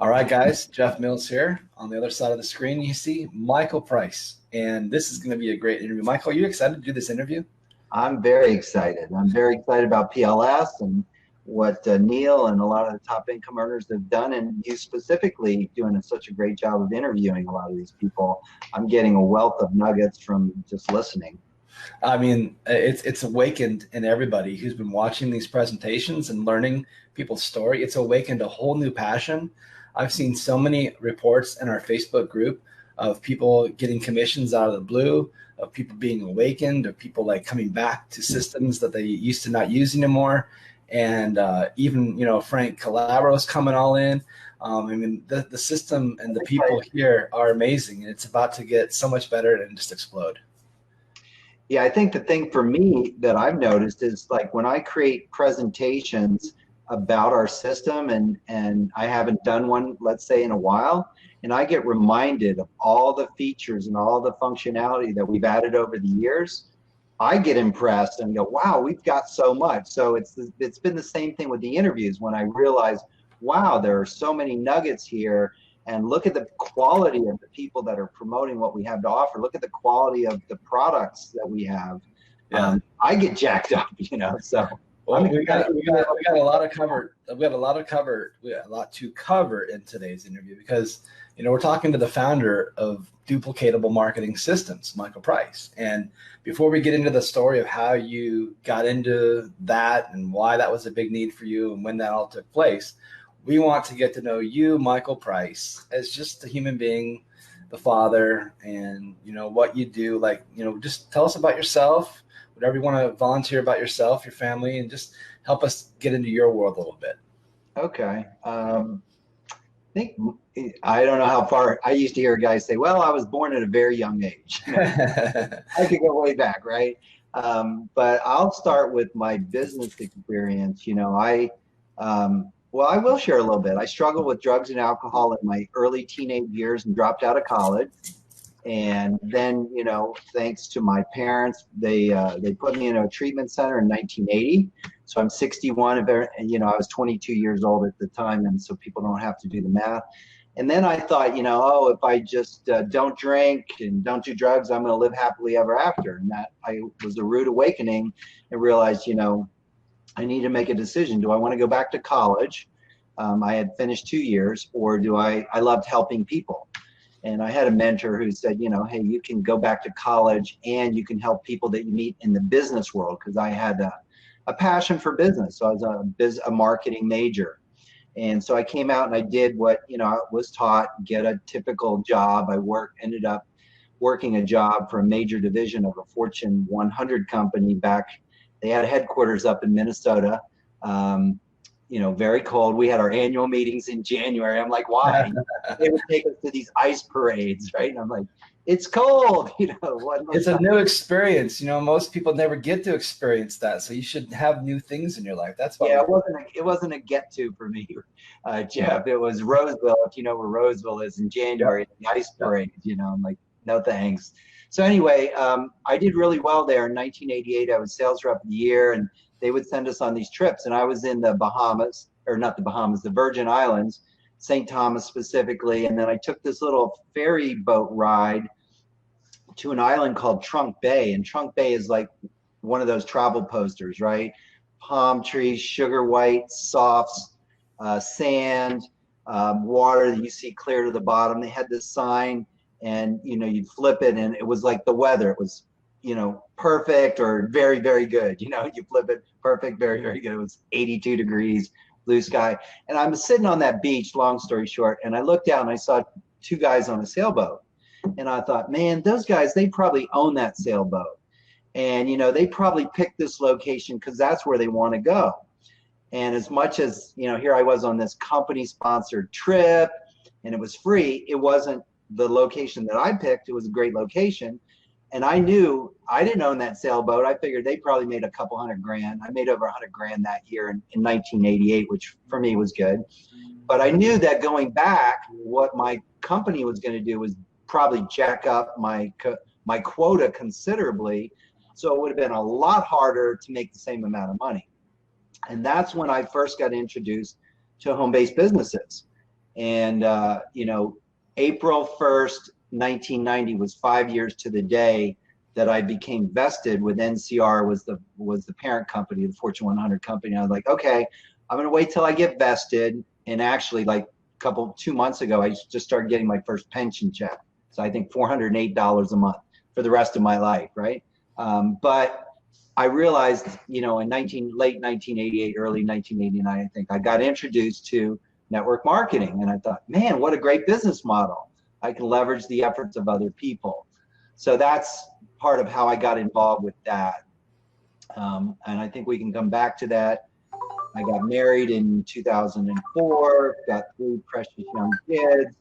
All right, guys, Jeff Mills here. On the other side of the screen, you see Michael Price. And this is going to be a great interview. Michael, are you excited to do this interview? I'm very excited. I'm very excited about PLS and what Neil and a lot of the top income earners have done, and you specifically doing such a great job of interviewing a lot of these people. I'm getting a wealth of nuggets from just listening. I mean, it's awakened in everybody who's been watching these presentations and learning people's story. It's awakened a whole new passion. I've seen so many reports in our Facebook group of people getting commissions out of the blue, of people being awakened, of people like coming back to systems that they used to not use anymore. And even, Frank Calabro's coming all in. I mean, the system and the people here are amazing, and it's about to get so much better and just explode. Yeah, I think the thing for me that I've noticed is like when I create presentations about our system and I haven't done one, let's say, in a while, and I get reminded of all the features and all the functionality that we've added over the years, I get impressed and go, wow, we've got so much. So it's been the same thing with the interviews when I realize, wow, there are so many nuggets here, and look at the quality of the people that are promoting what we have to offer. Look at the quality of the products that we have. Yeah. I get jacked up, so. Well, we got a lot of cover. We have a lot to cover in today's interview because we're talking to the founder of Duplicatable Marketing Systems, Michael Price. And before we get into the story of how you got into that and why that was a big need for you and when that all took place, we want to get to know you, Michael Price, as just a human being, the father, and what you do. Like, just tell us about yourself, whatever you want to volunteer about yourself, your family, and just help us get into your world a little bit. Okay. I don't know how far. I used to hear guys say, well, I was born at a very young age. I could go way back, right? But I'll start with my business experience. Well, I will share a little bit. I struggled with drugs and alcohol in my early teenage years and dropped out of college. And then, thanks to my parents, they put me in a treatment center in 1980. So I'm 61, and I was 22 years old at the time, and so people don't have to do the math. And then I thought, if I just don't drink and don't do drugs, I'm going to live happily ever after. And that was a rude awakening, and realized, I need to make a decision. Do I want to go back to college? I had finished 2 years, or I loved helping people. And I had a mentor who said, hey, you can go back to college and you can help people that you meet in the business world, because I had a passion for business. So I was a marketing major. And so I came out and I did what, I was taught, get a typical job. Ended up working a job for a major division of a Fortune 100 company back. They had headquarters up in Minnesota. Very cold. We had our annual meetings in January. I'm like, why? They would take us to these ice parades, right? And I'm like, it's cold, It's a new experience. Most people never get to experience that. So you should have new things in your life. That's why. Yeah, it wasn't a get to for me, Jeff. It was Roseville. If you know where Roseville is, in January, the ice parade, I'm like, no thanks. So anyway, I did really well there. In 1988, I was sales rep of the year, and they would send us on these trips. And I was in the Bahamas, or not the Bahamas, the Virgin Islands, St. Thomas specifically. And then I took this little ferry boat ride to an island called Trunk Bay. And Trunk Bay is like one of those travel posters, right? Palm trees, sugar white, softs, sand, water that you see clear to the bottom. They had this sign, and you'd flip it, and it was like the weather. It was perfect or very, very good. You flip it, perfect, very, very good. It was 82 degrees, blue sky. And I'm sitting on that beach, long story short, and I looked down and I saw two guys on a sailboat. And I thought, man, those guys, they probably own that sailboat. And, they probably picked this location because that's where they want to go. And as much as, here I was on this company-sponsored trip, and it was free, it wasn't the location that I picked. It was a great location. And I knew I didn't own that sailboat. I figured they probably made a couple $100,000. I made over $100,000 that year in 1988, which for me was good. But I knew that going back, what my company was going to do was probably jack up my quota considerably. So it would have been a lot harder to make the same amount of money. And that's when I first got introduced to home-based businesses. And, April 1st, 1990 was 5 years to the day that I became vested with NCR, was the parent company, the Fortune 100 company. I was like, okay, I'm going to wait till I get vested. And actually, like 2 months ago, I just started getting my first pension check. So I think $408 a month for the rest of my life, right? But I realized, in late 1988, early 1989, I think I got introduced to network marketing, and I thought, man, what a great business model! I can leverage the efforts of other people. So that's part of how I got involved with that. And I think we can come back to that. I got married in 2004, got 3 precious young kids.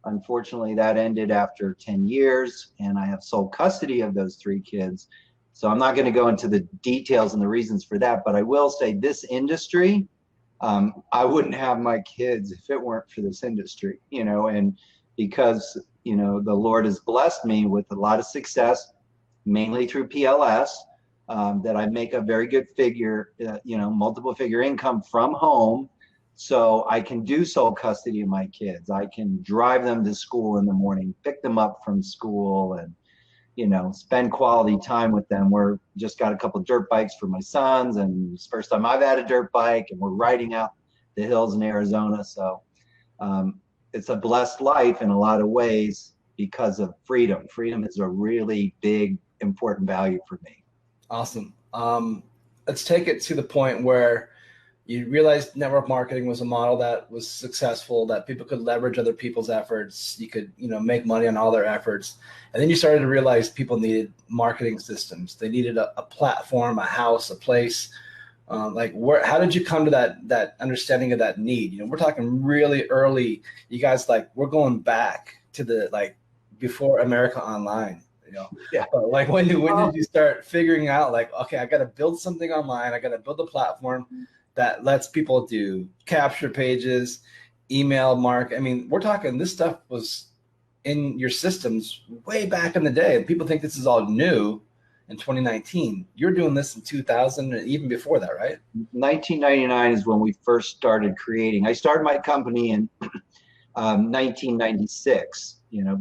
Unfortunately, that ended after 10 years, and I have sole custody of those 3 kids. So I'm not going to go into the details and the reasons for that, but I will say this industry, I wouldn't have my kids if it weren't for this industry, and because, the Lord has blessed me with a lot of success, mainly through PLS, that I make a very good figure, multiple figure income from home. So I can do sole custody of my kids. I can drive them to school in the morning, pick them up from school, and, spend quality time with them. We're just got a couple of dirt bikes for my sons, and it's the first time I've had a dirt bike, and we're riding out the hills in Arizona. So it's a blessed life in a lot of ways because of freedom. Freedom is a really big, important value for me. Awesome. Let's take it to the point where you realized network marketing was a model that was successful, that people could leverage other people's efforts. You could, make money on all their efforts. And then you started to realize people needed marketing systems. They needed a platform, a house, a place. How did you come to that understanding of that need? We're talking really early. You guys, we're going back to the before America Online. Yeah. But when did you start figuring out okay, I got to build something online. I got to build a platform that lets people do capture pages, email mark. I mean, we're talking this stuff was in your systems way back in the day. And people think this is all new in 2019. You're doing this in 2000 and even before that, right? 1999 is when we first started creating. I started my company in 1996.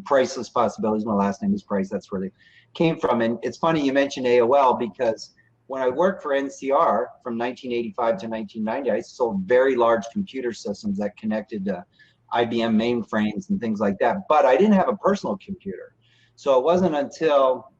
Priceless Possibilities. My last name is Price. That's where they came from. And it's funny you mentioned AOL, because when I worked for NCR from 1985 to 1990, I sold very large computer systems that connected to IBM mainframes and things like that. But I didn't have a personal computer. So it wasn't until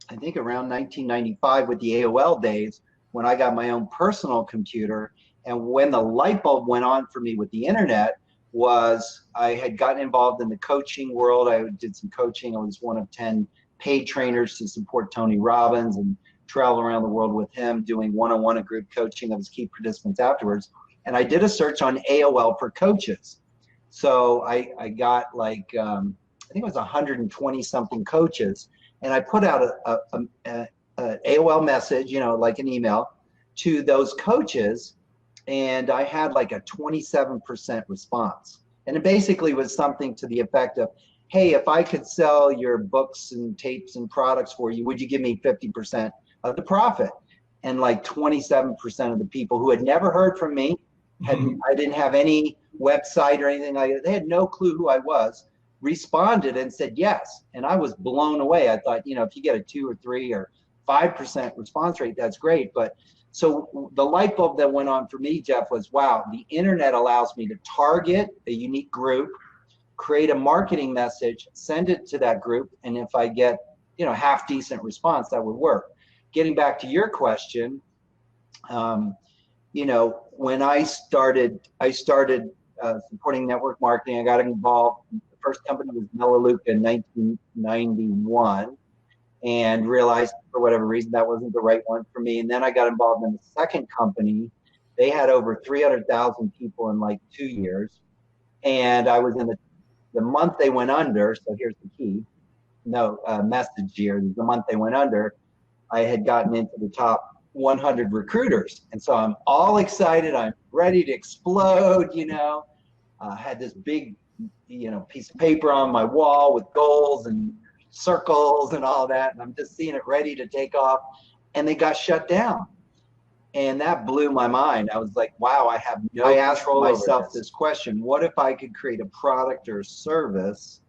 I think around 1995 with the AOL days when I got my own personal computer. And when the light bulb went on for me with the internet was I had gotten involved in the coaching world. I did some coaching. I was one of 10 paid trainers to support Tony Robbins and travel around the world with him doing one-on-one and group coaching of his key participants afterwards. And I did a search on AOL for coaches. So I got I think it was 120 something coaches. And I put out a AOL message, like an email to those coaches. And I had a 27% response. And it basically was something to the effect of, hey, if I could sell your books and tapes and products for you, would you give me 50% of the profit? And 27% of the people who had never heard from me, I didn't have any website or anything like that, they had no clue who I was, responded and said yes. And I was blown away. I thought, if you get a 2 or 3 or 5% response rate, that's great. But so the light bulb that went on for me, Jeff, was, wow, the internet allows me to target a unique group, create a marketing message, send it to that group. And if I get, half decent response, that would work. Getting back to your question, when I started supporting network marketing. I got involved. The first company was Melaleuca in 1991, and realized for whatever reason that wasn't the right one for me. And then I got involved in the second company. They had over 300,000 people in 2 years, and I was in the month they went under. So here's the key. Message here. The month they went under, I had gotten into the top 100 recruiters. And so I'm all excited. I'm ready to explode, had this big, piece of paper on my wall with goals and circles and all that. And I'm just seeing it ready to take off. And they got shut down. And that blew my mind. I was like, wow, I have no I asked control over myself this. this question. What if I could create a product or service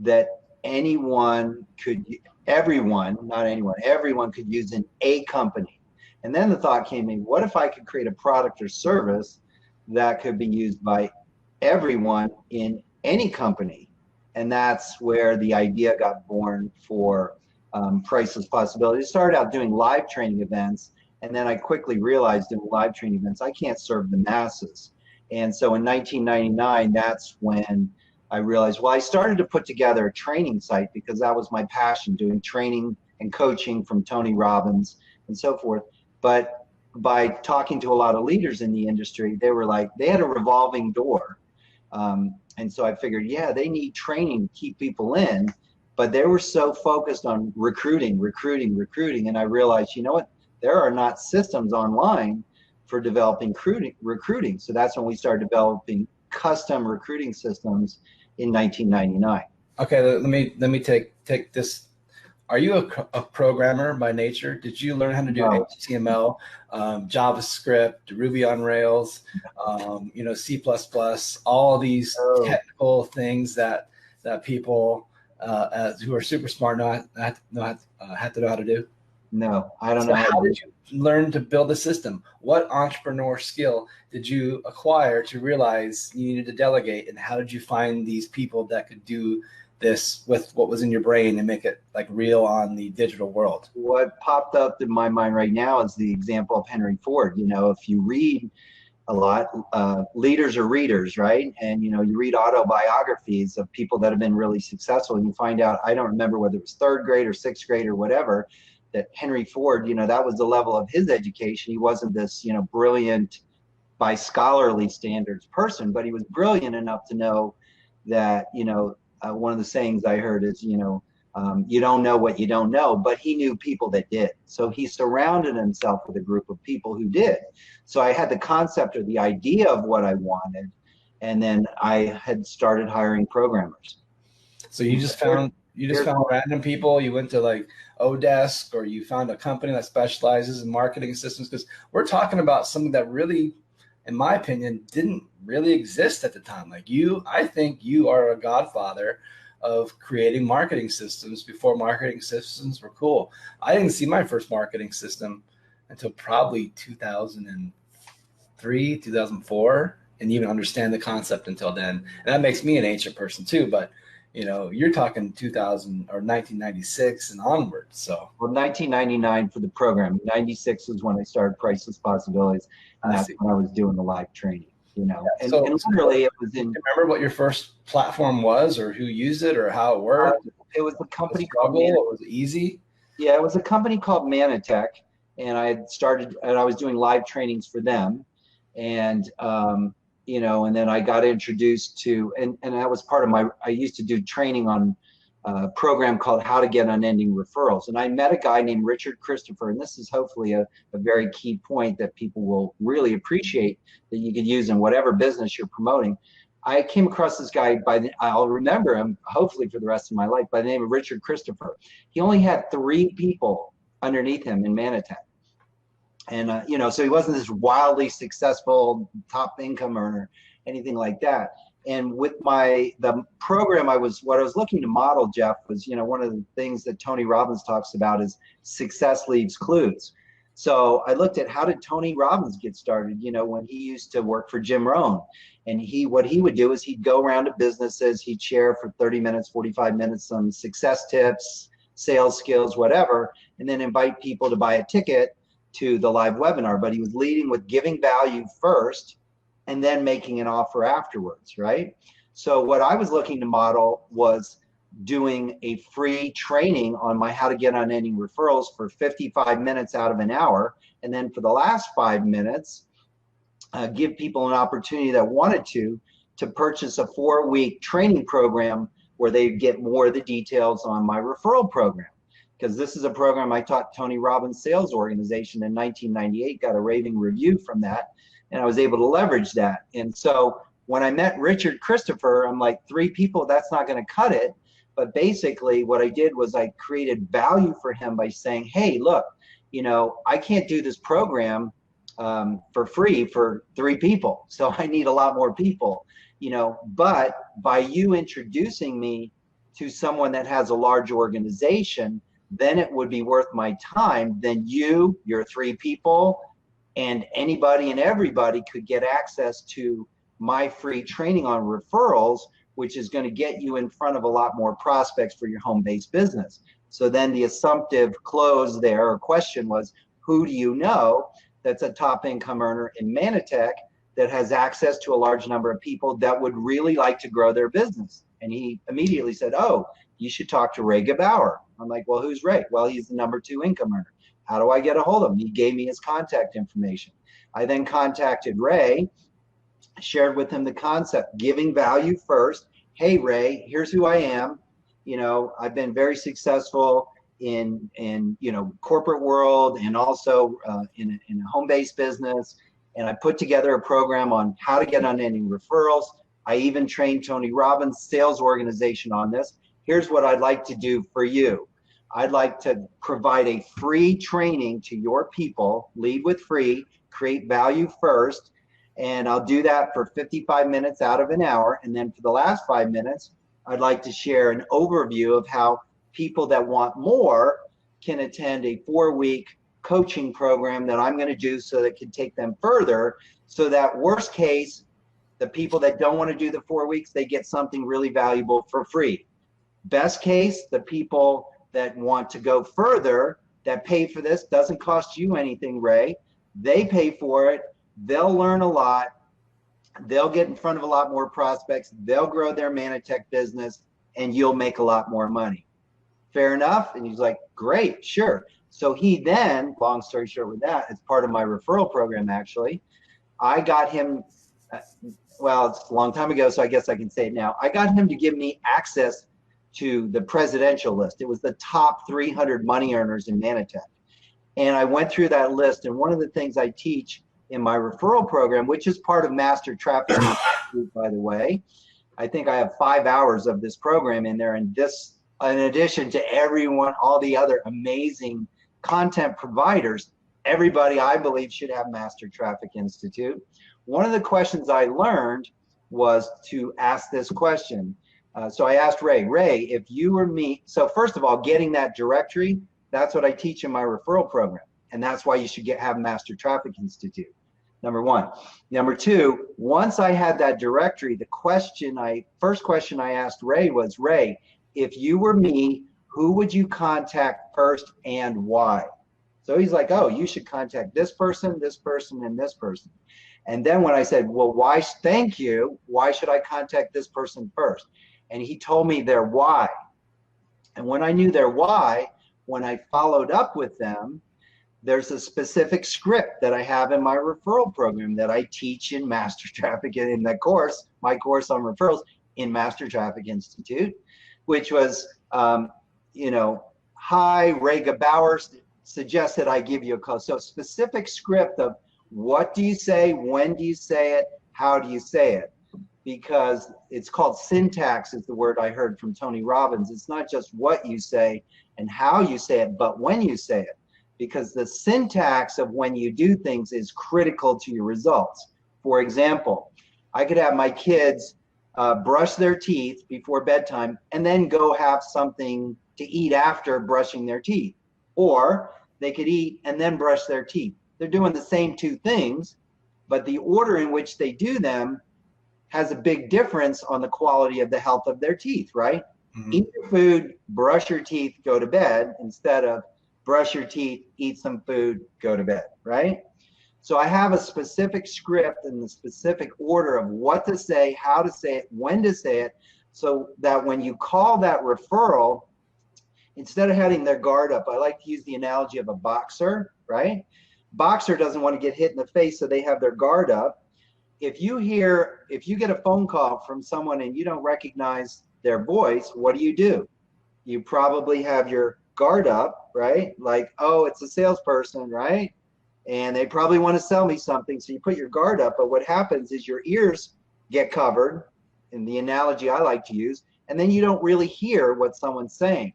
that anyone could, everyone, not anyone, everyone could use in a company? And then the thought came in, what if I could create a product or service that could be used by everyone in any company? And that's where the idea got born for Priceless Possibilities. I started out doing live training events, and then I quickly realized in live training events, I can't serve the masses. And so in 1999, that's when I realized, well, I started to put together a training site because that was my passion, doing training and coaching from Tony Robbins and so forth. But by talking to a lot of leaders in the industry, they were like, they had a revolving door. And so I figured, yeah, they need training to keep people in, but they were so focused on recruiting. And I realized, you know what? There are not systems online for developing recruiting. So that's when we started developing custom recruiting systems in 1999. Okay, let me take this. Are you a programmer by nature? Did you learn how to do No. HTML, JavaScript, Ruby on Rails, C++, all these technical things that people who are super smart have to know how to do? No, I don't So know. how did you learn to build a system? What entrepreneur skill did you acquire to realize you needed to delegate? And how did you find these people that could do this with what was in your brain and make it like real on the digital world? What popped up in my mind right now is the example of Henry Ford. You know, if you read a lot, leaders are readers, right? And you read autobiographies of people that have been really successful, and you find out, I don't remember whether it was third grade or sixth grade or whatever, that Henry Ford, that was the level of his education. He wasn't this, brilliant by scholarly standards person, but he was brilliant enough to know that, one of the sayings I heard is, you don't know what you don't know, but he knew people that did. So he surrounded himself with a group of people who did. So I had the concept or the idea of what I wanted, and then I had started hiring programmers. So you just found random people. You went to like Odesk, or you found a company that specializes in marketing systems, because we're talking about something that really, in my opinion, didn't really exist at the time. Like I think you are a godfather of creating marketing systems before marketing systems were cool. I didn't see my first marketing system until probably 2003, 2004, and even understand the concept until then. And that makes me an ancient person too, but you're talking 2000 or 1996 and onwards. So, well, 1999 for the program. 96 was when I started Priceless Possibilities, and that's when I was doing the live training. Yeah, and literally it was in. Remember what your first platform was, or who used it, or how it worked? It was a company called. It was easy. Yeah, it was a company called Manatech, and I had started, and I was doing live trainings for them, and and then I got introduced to, and that was part of I used to do training on a program called How to Get Unending Referrals. And I met a guy named Richard Christopher, and this is hopefully a very key point that people will really appreciate that you could use in whatever business you're promoting. I came across this guy I'll remember him hopefully for the rest of my life, by the name of Richard Christopher. He only had 3 people underneath him in Manatech. And, so he wasn't this wildly successful top income earner, anything like that. And with the program, what I was looking to model, Jeff, was, one of the things that Tony Robbins talks about is success leaves clues. So I looked at, how did Tony Robbins get started, when he used to work for Jim Rohn. And what he would do is he'd go around to businesses, he'd share for 30 minutes, 45 minutes, some success tips, sales skills, whatever, and then invite people to buy a ticket to the live webinar. But he was leading with giving value first and then making an offer afterwards, right? So what I was looking to model was doing a free training on my How to Get Unending Referrals for 55 minutes out of an hour. And then for the last 5 minutes, give people an opportunity that wanted to purchase a 4-week training program where they get more of the details on my referral program. Because this is a program I taught Tony Robbins Sales Organization in 1998, got a raving review from that, and I was able to leverage that. And so when I met Richard Christopher, I'm like, 3 people, that's not going to cut it. But basically what I did was I created value for him by saying, hey, look, I can't do this program for free for 3 people. So I need a lot more people, you know, but by you introducing me to someone that has a large organization, then it would be worth my time. Then you, your 3 people, and anybody and everybody could get access to my free training on referrals, which is going to get you in front of a lot more prospects for your home-based business. So then the assumptive close there, or question was, who do you know that's a top income earner in Manatech that has access to a large number of people that would really like to grow their business? And he immediately said, oh, you should talk to Ray Gebauer. I'm like, well, who's Ray? Well, he's the number 2 income earner. How do I get a hold of him? He gave me his contact information. I then contacted Ray, shared with him the concept, giving value first. Hey, Ray, here's who I am. You know, I've been very successful in you know, corporate world, and also in a home-based business. And I put together a program on how to get unending referrals. I even trained Tony Robbins' sales organization on this. Here's what I'd like to do for you. I'd like to provide a free training to your people, lead with free, create value first. And I'll do that for 55 minutes out of an hour. And then for the last 5 minutes, I'd like to share an overview of how people that want more can attend a 4-week coaching program that I'm going to do so that it can take them further. So that worst case, the people that don't want to do the 4 weeks, they get something really valuable for free. Best case, the people that want to go further, that pay for this, doesn't cost you anything, Ray. They pay for it. They'll learn a lot. They'll get in front of a lot more prospects. They'll grow their Manatech business, and you'll make a lot more money. Fair enough? And he's like, great, sure. So he then, long story short with that, it's part of my referral program actually, I got him, well, it's a long time ago, so I guess I can say it now. I got him to give me access to the presidential list. It was the top 300 money earners in Manatech. And I went through that list, and one of the things I teach in my referral program, which is part of Master Traffic Institute, by the way, I think I have 5 hours of this program in there, and this, in addition to everyone, all the other amazing content providers, everybody I believe should have Master Traffic Institute. One of the questions I learned was to ask this question. So I asked Ray, if you were me, so first of all, getting that directory, that's what I teach in my referral program. And that's why you should have Master Traffic Institute, number 1. Number 2, once I had that directory, the first question I asked Ray was, Ray, if you were me, who would you contact first and why? So he's like, oh, you should contact this person, and this person. And then when I said, well, why, thank you, why should I contact this person first? And he told me their why. And when I knew their why, when I followed up with them, there's a specific script that I have in my referral program that I teach in Master Traffic, in that course, my course on referrals in Master Traffic Institute, which was, you know, hi, Ray Gebauer suggested I give you a call. So specific script of what do you say, when do you say it, how do you say it? Because it's called syntax is the word I heard from Tony Robbins. It's not just what you say and how you say it, but when you say it. Because the syntax of when you do things is critical to your results. For example, I could have my kids brush their teeth before bedtime and then go have something to eat after brushing their teeth. Or they could eat and then brush their teeth. They're doing the same 2 things, but the order in which they do them has a big difference on the quality of the health of their teeth, right? Mm-hmm. Eat your food, brush your teeth, go to bed, instead of brush your teeth, eat some food, go to bed, right? So I have a specific script and the specific order of what to say, how to say it, when to say it, so that when you call that referral, instead of having their guard up, I like to use the analogy of a boxer, right? Boxer doesn't want to get hit in the face, so they have their guard up. If you get a phone call from someone and you don't recognize their voice, what do? You probably have your guard up, right? Like, oh, it's a salesperson, right? And they probably want to sell me something, so you put your guard up, but what happens is your ears get covered, in the analogy I like to use, and then you don't really hear what someone's saying.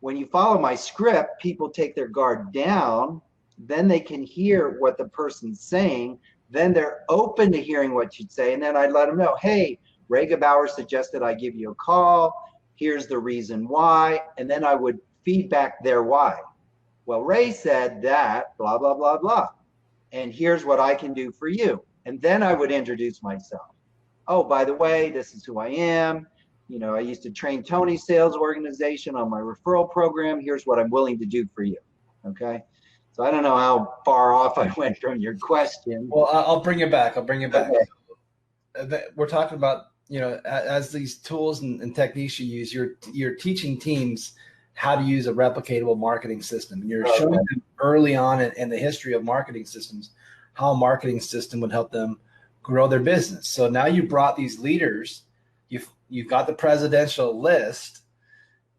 When you follow my script, people take their guard down then they can hear what the person's saying. Then they're open to hearing what you'd say. And then I'd let them know, hey, Ray Gebauer suggested I give you a call. Here's the reason why. And then I would feedback their why. Well, Ray said that, blah, blah, blah, blah. And here's what I can do for you. And then I would introduce myself. Oh, by the way, this is who I am. You know, I used to train Tony's sales organization on my referral program. Here's what I'm willing to do for you. Okay. So I don't know how far off I went from your question. Well, I'll bring it back. I'll bring it back. Okay. We're talking about, you know, as these tools and techniques you use, you're teaching teams how to use a replicatable marketing system. And you're showing them early on in the history of marketing systems how a marketing system would help them grow their business. So now you brought these leaders, you've got the presidential list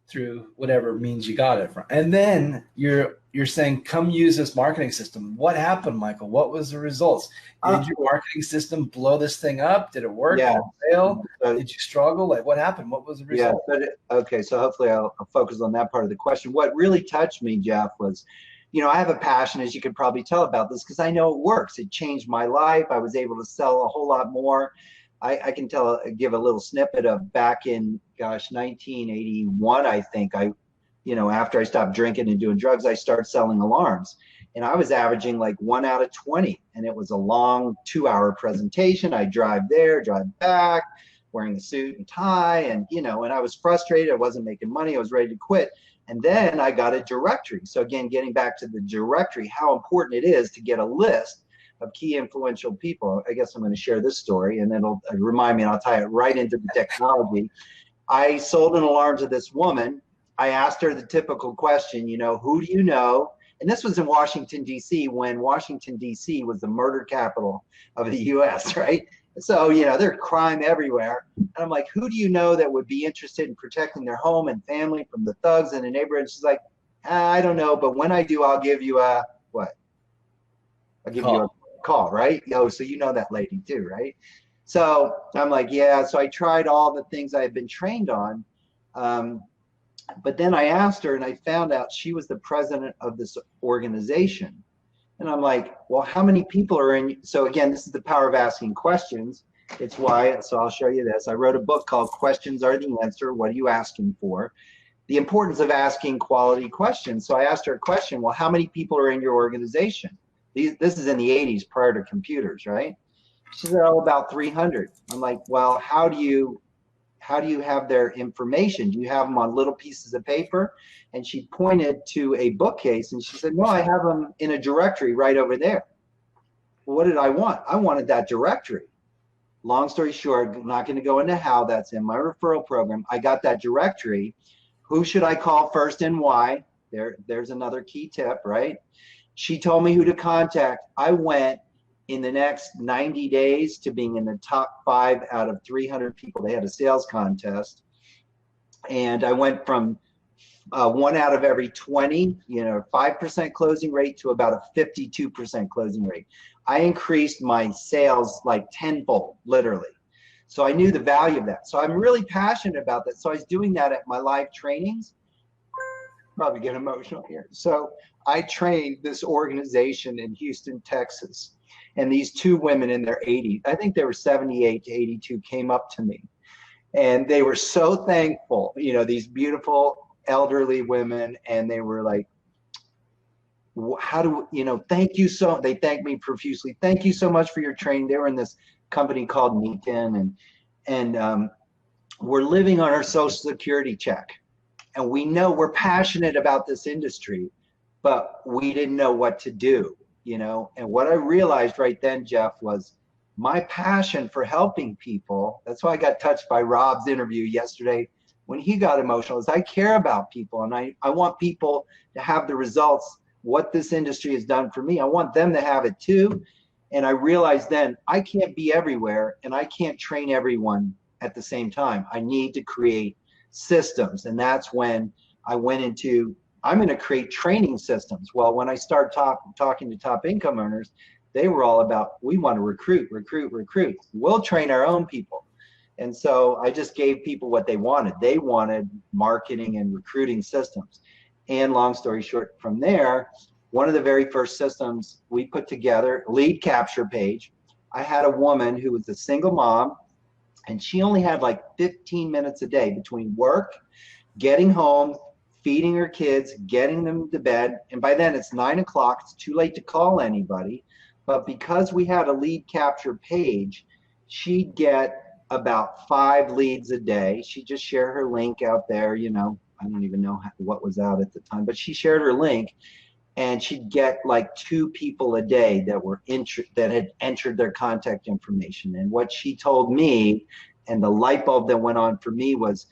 through whatever means you got it from. And then you're saying, come use this marketing system. What happened, Michael? What was the results? Did your marketing system blow this thing up? Did it work? Yeah. Did it fail? Did you struggle? Like, what happened? What was the result? Yeah, okay, so hopefully I'll focus on that part of the question. What really touched me, Jeff, was, you know, I have a passion, as you can probably tell, about this because I know it works. It changed my life. I was able to sell a whole lot more. I can give a little snippet of back in, 1981, I think. After I stopped drinking and doing drugs, I started selling alarms. And I was averaging like 1 out of 20. And it was a long 2-hour presentation. I drive there, drive back, wearing a suit and tie. And, and I was frustrated. I wasn't making money. I was ready to quit. And then I got a directory. So again, getting back to the directory, how important it is to get a list of key influential people. I guess I'm going to share this story and then it'll remind me, and I'll tie it right into the technology. I sold an alarm to this woman. I asked her the typical question, who do you know? And this was in Washington, D.C., when Washington, D.C. was the murder capital of the U.S., right? So, there's crime everywhere. And I'm like, who do you know that would be interested in protecting their home and family from the thugs in the neighborhood? She's like, I don't know, but when I do, I'll give you a what? I'll give you a call, right? So you know that lady too, right? So I'm like, yeah. So I tried all the things I had been trained on. But then I asked her and I found out she was the president of this organization. And I'm like, well, how many people are in? So again, this is the power of asking questions. It's why, so I'll show you this. I wrote a book called Questions Are the Answer. What are you asking for? The importance of asking quality questions. So I asked her a question. Well, how many people are in your organization? This is in the 80s prior to computers, right? She said, oh, about 300. I'm like, well, how do you have their information? Do you have them on little pieces of paper? And she pointed to a bookcase and she said, no, I have them in a directory right over there. Well, what did I want? I wanted that directory. Long story short, I'm not going to go into how. That's in my referral program. I got that directory. Who should I call first and why? There's another key tip, right? She told me who to contact. I went in the next 90 days to being in the top 5 out of 300 people. They had a sales contest. And I went from 1 out of every 20, 5% closing rate to about a 52% closing rate. I increased my sales like tenfold, literally. So I knew the value of that. So I'm really passionate about that. So I was doing that at my live trainings. Probably get emotional here. So I trained this organization in Houston, Texas. And these 2 women in their 80s, I think they were 78 to 82, came up to me. And they were so thankful, these beautiful elderly women. And they were like, thank you so, they thanked me profusely. Thank you so much for your training. They were in this company called Meakin, and we're living on our Social Security check. And we know we're passionate about this industry, but we didn't know what to do, And what I realized right then, Jeff, was my passion for helping people. That's why I got touched by Rob's interview yesterday when he got emotional, is I care about people and I want people to have the results, what this industry has done for me. I want them to have it too. And I realized then I can't be everywhere and I can't train everyone at the same time. I need to create systems. And that's when I went into, I'm going to create training systems. Well, when I started talking to top income earners, they were all about, we want to recruit. We'll train our own people. And so I just gave people what they wanted. They wanted marketing and recruiting systems. And long story short, from there, one of the very first systems we put together, lead capture page. I had a woman who was a single mom, and she only had like 15 minutes a day between work, getting home, feeding her kids, getting them to bed. And by then it's 9 o'clock. It's too late to call anybody. But because we had a lead capture page, she'd get about 5 leads a day. She'd just share her link out there. You know, I don't even know what was out at the time, but she shared her link, and she'd get like 2 people a day that were that had entered their contact information. And what she told me, and the light bulb that went on for me, was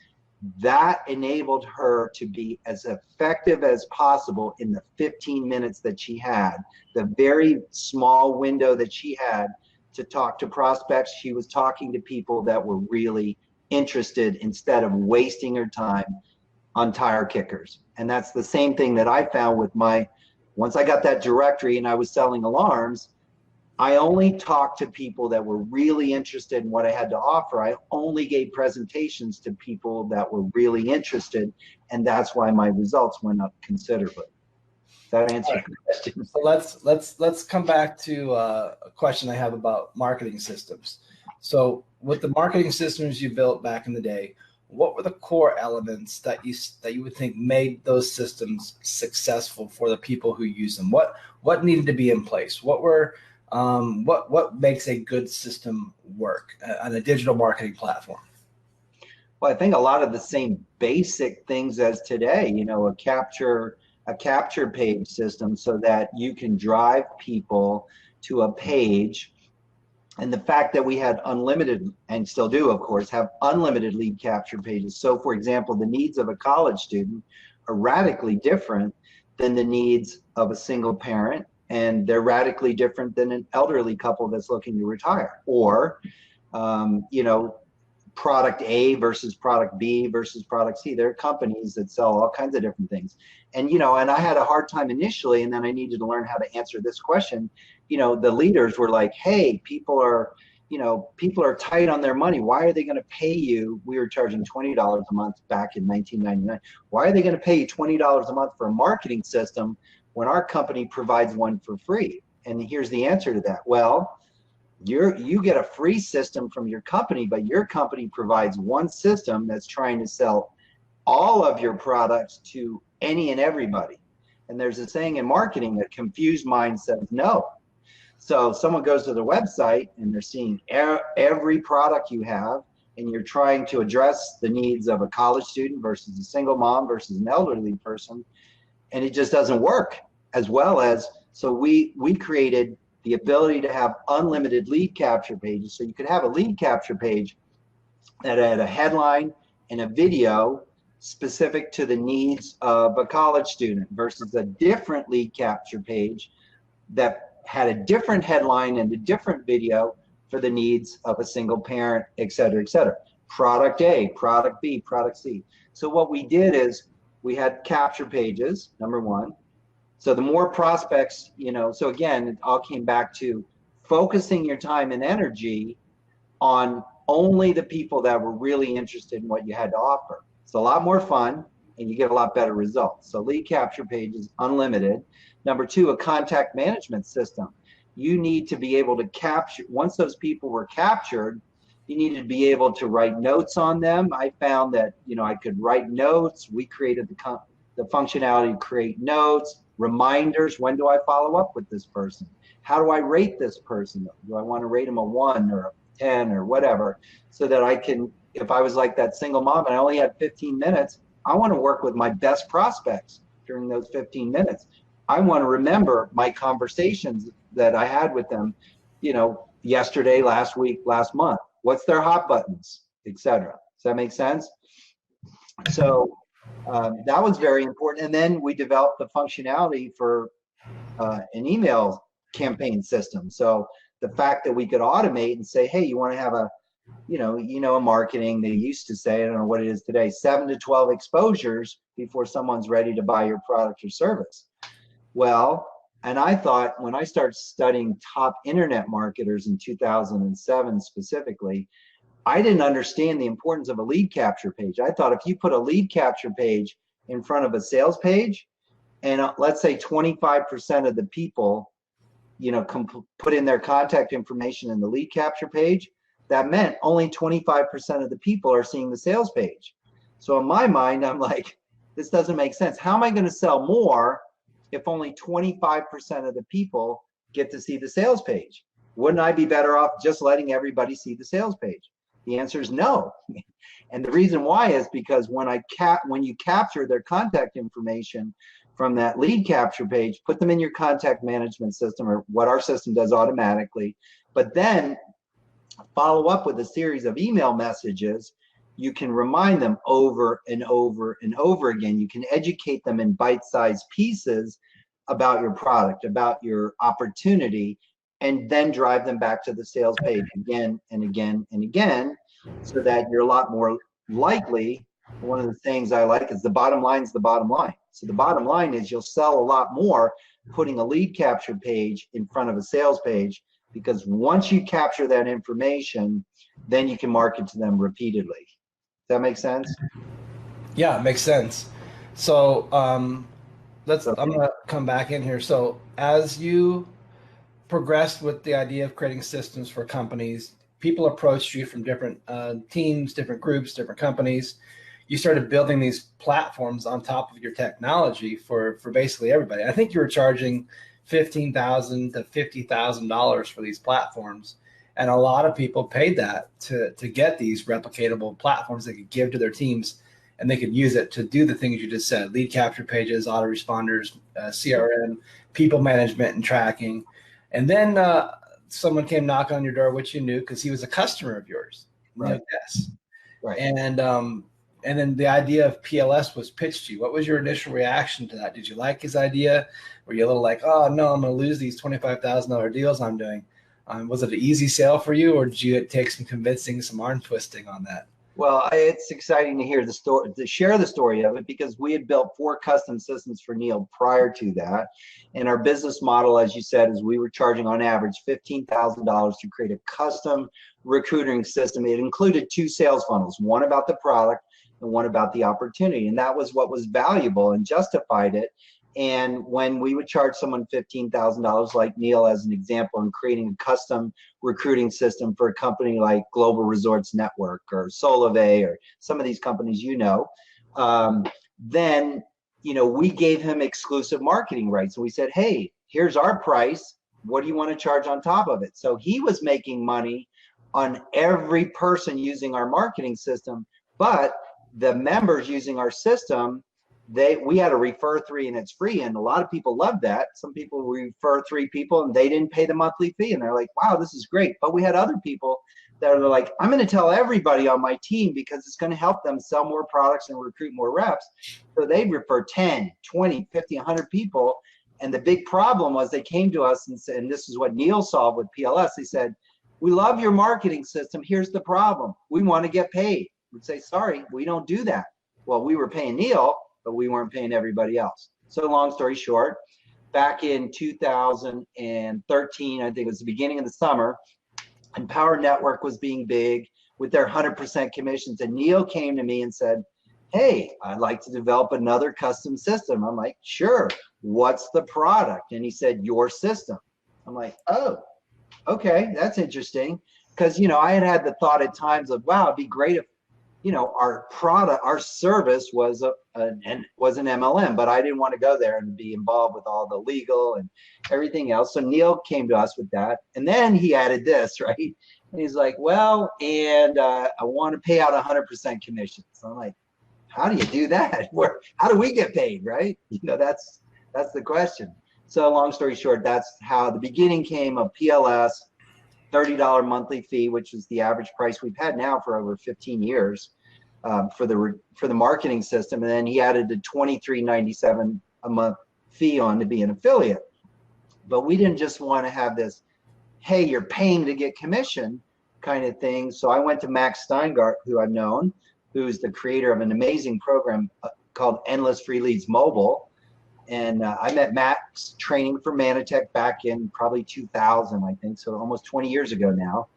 that enabled her to be as effective as possible in the 15 minutes that she had, the very small window that she had to talk to prospects. She was talking to people that were really interested instead of wasting her time on tire kickers. And that's the same thing that I found with once I got that directory and I was selling alarms, I only talked to people that were really interested in what I had to offer. I only gave presentations to people that were really interested, and that's why my results went up considerably. Does that answer your question? So let's come back to a question I have about marketing systems. So with the marketing systems you built back in the day, what were the core elements that you would think made those systems successful for the people who use them? What needed to be in place? What makes a good system work on a digital marketing platform? Well, I think a lot of the same basic things as today, you know, a capture page system so that you can drive people to a page. And the fact that we had unlimited, and still do, of course, have unlimited lead capture pages. So, for example, the needs of a college student are radically different than the needs of a single parent, and they're radically different than an elderly couple that's looking to retire. Or, you know, product A versus product B versus product C. There are companies that sell all kinds of different things. And, you know, and I had a hard time initially, and then I needed to learn how to answer this question. You know, the leaders were like, hey, people are tight on their money. Why are they going to pay you? We were charging $20 a month back in 1999. Why are they going to pay you $20 a month for a marketing system when our company provides one for free? And here's the answer to that. Well, you get a free system from your company, but your company provides one system that's trying to sell all of your products to any and everybody. And there's a saying in marketing, a confused mind says no. So someone goes to the website and they're seeing every product you have, and you're trying to address the needs of a college student versus a single mom versus an elderly person, and it just doesn't work as well as. So we created the ability to have unlimited lead capture pages. So you could have a lead capture page that had a headline and a video specific to the needs of a college student versus a different lead capture page that had a different headline and a different video for the needs of a single parent, et cetera, et cetera. Product A, product B, product C. So what we did is we had capture pages, number one. So the more prospects, you know, so again, it all came back to focusing your time and energy on only the people that were really interested in what you had to offer. It's a lot more fun and you get a lot better results. So lead capture pages, unlimited. Number two, a contact management system. You need to be able to capture, once those people were captured, you needed to be able to write notes on them. I found that, you know, I could write notes. We created the functionality to create notes, reminders. When do I follow up with this person? How do I rate this person? Do I want to rate them a 1 or a 10 or whatever, so that I can, if I was like that single mom and I only had 15 minutes, I want to work with my best prospects during those 15 minutes. I want to remember my conversations that I had with them, you know, yesterday, last week, last month. What's their hot buttons, etc. Does that make sense? So that was very important. And then we developed the functionality for an email campaign system. So the fact that we could automate and say, hey, you want to have a, in marketing, they used to say, I don't know what it is today, 7 to 12 exposures before someone's ready to buy your product or service. Well, and I thought when I started studying top internet marketers in 2007 specifically, I didn't understand the importance of a lead capture page. I thought if you put a lead capture page in front of a sales page, and let's say 25% of the people, put in their contact information in the lead capture page, that meant only 25% of the people are seeing the sales page. So in my mind, I'm like, this doesn't make sense. How am I going to sell more if only 25% of the people get to see the sales page? Wouldn't I be better off just letting everybody see the sales page? The answer is no. And the reason why is because when you capture their contact information from that lead capture page, put them in your contact management system, or what our system does automatically, but then follow up with a series of email messages. You can remind them over and over and over again. You can educate them in bite-sized pieces about your product, about your opportunity, and then drive them back to the sales page again and again and again, so that you're a lot more likely. One of the things I like is the bottom line is the bottom line. So the bottom line is you'll sell a lot more putting a lead capture page in front of a sales page, because once you capture that information, then you can market to them repeatedly. Does that make sense? Yeah, it makes sense. So I'm gonna come back in here. So as you progressed with the idea of creating systems for companies, people approached you from different teams, different groups, different companies. You started building these platforms on top of your technology for basically everybody. I think you were charging $15,000 to $50,000 for these platforms, and a lot of people paid that to get these replicatable platforms they could give to their teams, and they could use it to do the things you just said: lead capture pages, autoresponders, CRM, people management and tracking. And then someone came knocking on your door, which you knew because he was a customer of yours. Right. Yes. Right. And then the idea of PLS was pitched to you. What was your initial reaction to that? Did you like his idea? Were you a little like, oh no, I'm going to lose these $25,000 deals I'm doing? Was it an easy sale for you, or did you take some convincing, some arm twisting on that? Well, it's exciting to hear the story, to share the story of it, because we had built 4 custom systems for Neil prior to that. And our business model, as you said, is we were charging on average $15,000 to create a custom recruiting system. It included 2 sales funnels, one about the product and one about the opportunity. And that was what was valuable and justified it. And when we would charge someone $15,000, like Neil as an example, in creating a custom recruiting system for a company like Global Resorts Network or Solvay or some of these companies, then we gave him exclusive marketing rights. And we said, hey, here's our price. What do you want to charge on top of it? So he was making money on every person using our marketing system, but the members using our system, we had a refer 3 and it's free, and a lot of people loved that. Some people refer 3 people and they didn't pay the monthly fee, and they're like, wow, this is great. But we had other people that are like, I'm going to tell everybody on my team because it's going to help them sell more products and recruit more reps. So they'd refer 10, 20, 50, 100 people. And the big problem was they came to us and said, and this is what Neil solved with PLS. They said, we love your marketing system. Here's the problem. We want to get paid. We'd say, sorry, we don't do that. Well, we were paying Neil, but we weren't paying everybody else. So long story short, back in 2013, I think it was the beginning of the summer, Empower Network was being big with their 100% commissions. And Neil came to me and said, hey, I'd like to develop another custom system. I'm like, sure, what's the product? And he said, your system. I'm like, oh, okay, that's interesting. Because, I had the thought at times of, wow, it'd be great if, our product, our service was an MLM, but I didn't want to go there and be involved with all the legal and everything else. So Neil came to us with that. And then he added this, right? And he's like, well, and I want to pay out 100% commission. So I'm like, how do you do that? How do we get paid, right? That's the question. So long story short, that's how the beginning came of PLS. $30 monthly fee, which is the average price we've had now for over 15 years for the marketing system. And then he added the $23.97 a month fee on to be an affiliate. But we didn't just want to have this, hey, you're paying to get commission kind of thing. So I went to Max Steingart, who I've known, who's the creator of an amazing program called Endless Free Leads Mobile. And I met Max training for Manitech back in probably 2000, I think, so almost 20 years ago now.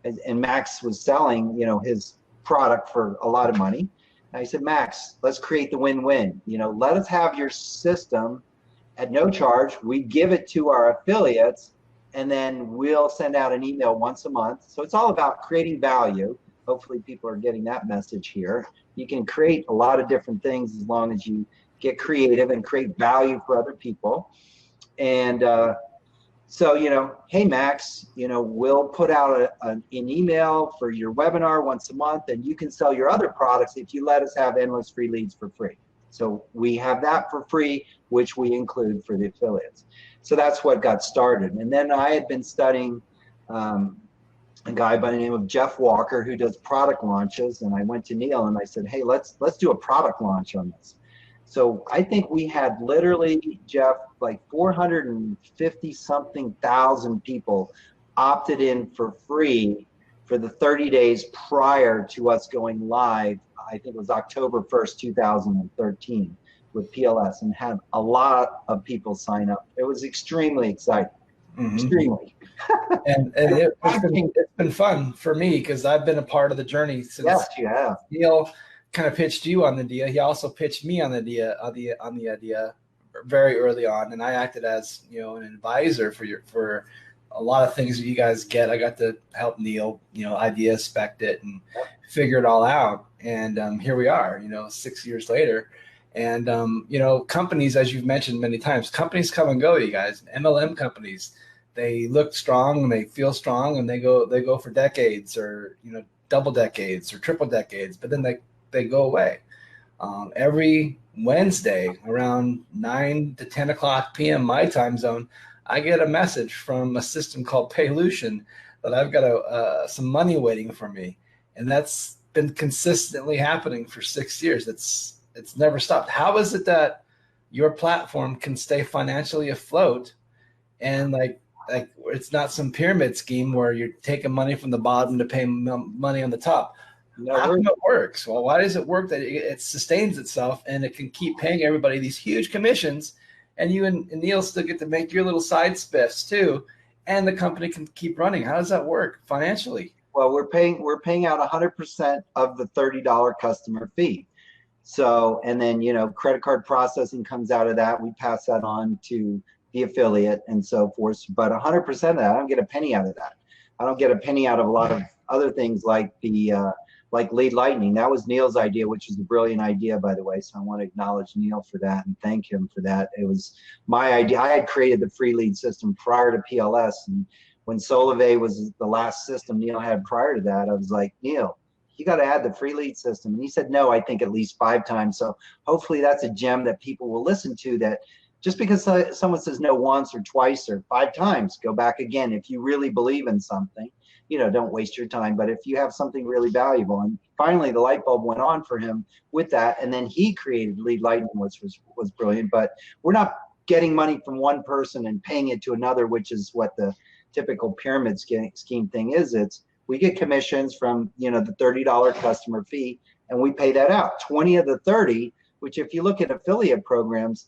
And Max was selling, his product for a lot of money. And I said, Max, let's create the win-win. Let us have your system at no charge. We give it to our affiliates, and then we'll send out an email once a month. So it's all about creating value. Hopefully people are getting that message here. You can create a lot of different things as long as you get creative and create value for other people. And so, hey, Max, we'll put out an email for your webinar once a month, and you can sell your other products if you let us have endless free leads for free. So we have that for free, which we include for the affiliates. So that's what got started. And then I had been studying a guy by the name of Jeff Walker, who does product launches. And I went to Neil and I said, hey, let's do a product launch on this. So I think we had literally, Jeff, like 450 something thousand people opted in for free for the 30 days prior to us going live. I think it was October 1st, 2013 with PLS, and had a lot of people sign up. It was extremely exciting. Extremely. and it's been fun for me because I've been a part of the journey since. Yes, you have. Neil kind of pitched you on the idea. He also pitched me on the idea very early on, and I acted as an advisor for a lot of things that you guys get. I got to help Neil idea spec it and figure it all out, and here we are 6 years later. And companies, as you've mentioned many times, companies come and go, you guys. MLM companies, they look strong and they feel strong, and they go for decades, or double decades or triple decades, but then they go away. Every Wednesday around 9 to 10 o'clock p.m. my time zone, I get a message from a system called Paylution that I've got some money waiting for me, and that's been consistently happening for 6 years. It's never stopped. How is it that your platform can stay financially afloat, and like it's not some pyramid scheme where you're taking money from the bottom to pay money on the top? How come it works? Well, why does it work that it sustains itself and it can keep paying everybody these huge commissions, and you and Neil still get to make your little side spiffs too, and the company can keep running? How does that work financially? Well, we're paying out 100% of the $30 customer fee. So, and then, credit card processing comes out of that. We pass that on to the affiliate and so forth. But 100% of that, I don't get a penny out of that. I don't get a penny out of a lot of other things like like Lead Lightning. That was Neil's idea, which is a brilliant idea, by the way. So I want to acknowledge Neil for that and thank him for that. It was my idea. I had created the free lead system prior to PLS. And when Solivay was the last system Neil had prior to that, I was like, Neil, you got to add the free lead system. And he said, no, I think at least 5 times. So hopefully that's a gem that people will listen to, that just because someone says no once or twice or 5 times, go back again. If you really believe in something, don't waste your time. But if you have something really valuable, and finally the light bulb went on for him with that. And then he created Lead Lightning, which was brilliant. But we're not getting money from one person and paying it to another, which is what the typical pyramid scheme thing is. We get commissions from the $30 customer fee, and we pay that out. 20 of the 30, which if you look at affiliate programs,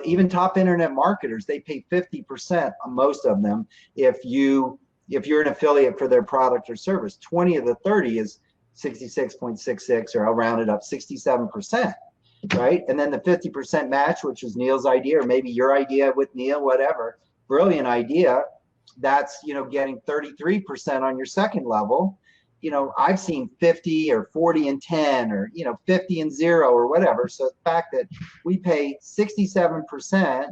even top internet marketers, they pay 50% on most of them if you're an affiliate for their product or service. 20 of the 30 is 66.66, or I'll round it up, 67%, right? And then the 50% match, which was Neil's idea, or maybe your idea with Neil, whatever, brilliant idea. That's getting 33% on your second level. I've seen 50 or 40 and 10, or 50 and 0 or whatever. So the fact that we pay 67%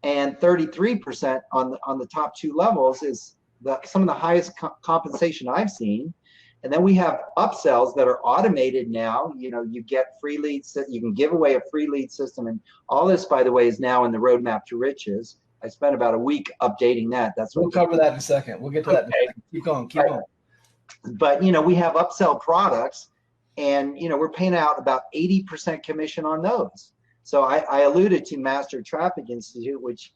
and 33% on the top 2 levels is some of the highest compensation I've seen. And then we have upsells that are automated now. You get free leads, you can give away a free lead system, and all this, by the way, is now in the Roadmap to Riches. I spent about a week updating that. We'll cover that in a second. We'll get to that in a second. Keep going. But we have upsell products, and we're paying out about 80% commission on those. So I alluded to Master Traffic Institute, which